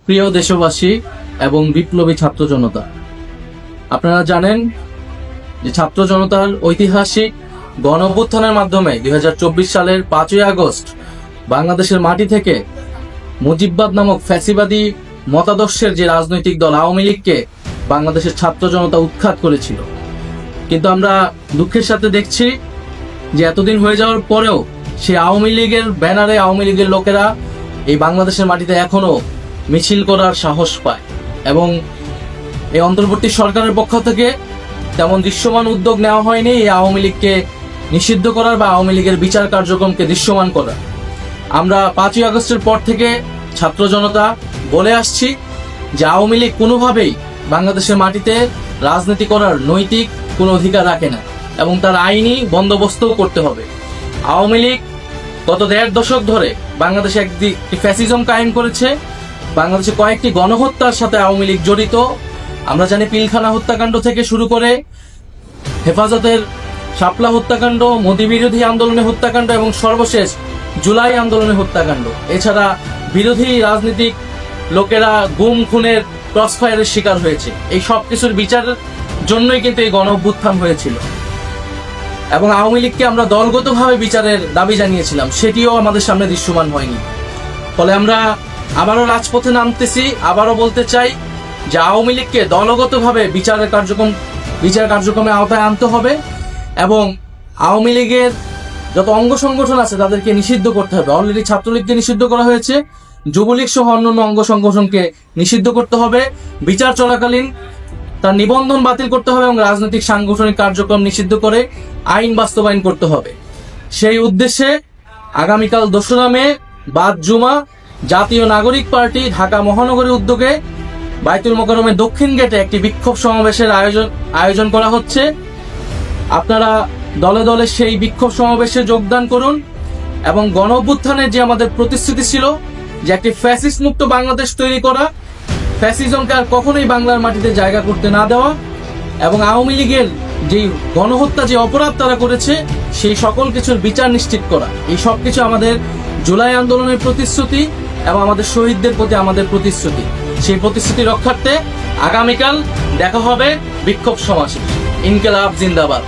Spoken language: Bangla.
প্রিয় দেশবাসী এবং বিপ্লবী ছাত্র জনতা, আপনারা জানেন যে ছাত্র জনতার ঐতিহাসিক গণ অভ্যুত্থানের মাধ্যমে 2024 সালের 5ই আগস্ট বাংলাদেশের মাটি থেকে মুজিববাদ নামক ফ্যাসিবাদী মতাদর্শের যে রাজনৈতিক দল আওয়ামী লীগকে বাংলাদেশের ছাত্র জনতা উৎখাত করেছিল। কিন্তু আমরা দুঃখের সাথে দেখছি যে এতদিন হয়ে যাওয়ার পরেও সেই আওয়ামী লীগের ব্যানারে আওয়ামী লীগের লোকেরা এই বাংলাদেশের মাটিতে এখনো মিছিল করার সাহস পায় এবং এই অন্তর্বর্তী সরকারের পক্ষ থেকে তেমন দৃশ্যমান উদ্যোগ নেওয়া হয়নি এই আওয়ামী লীগকে নিষিদ্ধ করার বা আওয়ামী লীগের বিচার কার্যক্রমকে দৃশ্যমান করার। আমরা 5ই আগস্টের পর থেকে ছাত্র জনতা বলে আসছি যে আওয়ামী লীগ কোনোভাবেই বাংলাদেশের মাটিতে রাজনীতি করার নৈতিক কোনো অধিকার রাখে না এবং তার আইনি বন্দোবস্তও করতে হবে। আওয়ামী লীগ গত 1.5 দশক ধরে বাংলাদেশে একটি ফ্যাসিজম কায়েম করেছে। বাংলাদেশে কয়েকটি গণহত্যার সাথে আওয়ামী লীগ জড়িত। আমরা জানি পিলখানা হত্যাকাণ্ড থেকে শুরু করে হেফাজতের শাপলা হত্যাকাণ্ড, মোদী বিরোধী আন্দোলনে হত্যাকাণ্ড এবং সর্বশেষ জুলাই আন্দোলনে হত্যাকাণ্ড। এছাড়া বিরোধী রাজনীতিক লোকেরা গুম খুনের ক্রসফায়ারের শিকার হয়েছে। এই সব কিছুর বিচারের জন্যই কিন্তু এই গণ অভ্যুত্থান হয়েছিল এবং আওয়ামী লীগকে আমরা দলগতভাবে বিচারের দাবি জানিয়েছিলাম, সেটিও আমাদের সামনে দৃশ্যমান হয়নি। ফলে আমরা আবারও রাজপথে নামতেছি, আবারও বলতে চাই যে আওয়ামী লীগকে দলগতভাবে বিচার কার্যক্রমে আওতায় আনতে হবে এবং আওয়ামী লীগের যত অঙ্গ সংগঠন আছে তাদেরকে নিষিদ্ধ করতে হবে। অলরেডি ছাত্রলীগকে নিষিদ্ধ করা হয়েছে, যুবলীগ সহ অন্যান্য অঙ্গ সংগঠনকে নিষিদ্ধ করতে হবে। বিচার চলাকালীন তার নিবন্ধন বাতিল করতে হবে এবং রাজনৈতিক সাংগঠনিক কার্যক্রম নিষিদ্ধ করে আইন বাস্তবায়ন করতে হবে। সেই উদ্দেশ্যে আগামীকাল 2রা মে বাদ জুমা জাতীয় নাগরিক পার্টি ঢাকা মহানগরীর উদ্যোগে বায়তুল মোকাররমের দক্ষিণ গেটে একটি বিক্ষোভ সমাবেশের আয়োজন করা হচ্ছে। আপনারা দলে দলে সেই বিক্ষোভ সমাবেশে যোগদান করুন এবং গণ অভ্যুত্থানের যে আমাদের প্রতিশ্রুতি ছিল যে একটি ফ্যাসিস্ট মুক্ত বাংলাদেশ তৈরি করা, ফ্যাসিজমকে আর কখনোই বাংলার মাটিতে জায়গা করতে না দেওয়া এবং আওয়ামী লীগের যে গণহত্যা যে অপরাধ তারা করেছে সেই সকল কিছুর বিচার নিশ্চিত করা, এই সব কিছু আমাদের জুলাই আন্দোলনের প্রতিশ্রুতি এবং আমাদের শহীদদের প্রতি আমাদের প্রতিশ্রুতি। সেই প্রতিশ্রুতি রক্ষার্থে আগামীকাল দেখা হবে বিক্ষোভ সমাবেশে। ইনকিলাব জিন্দাবাদ।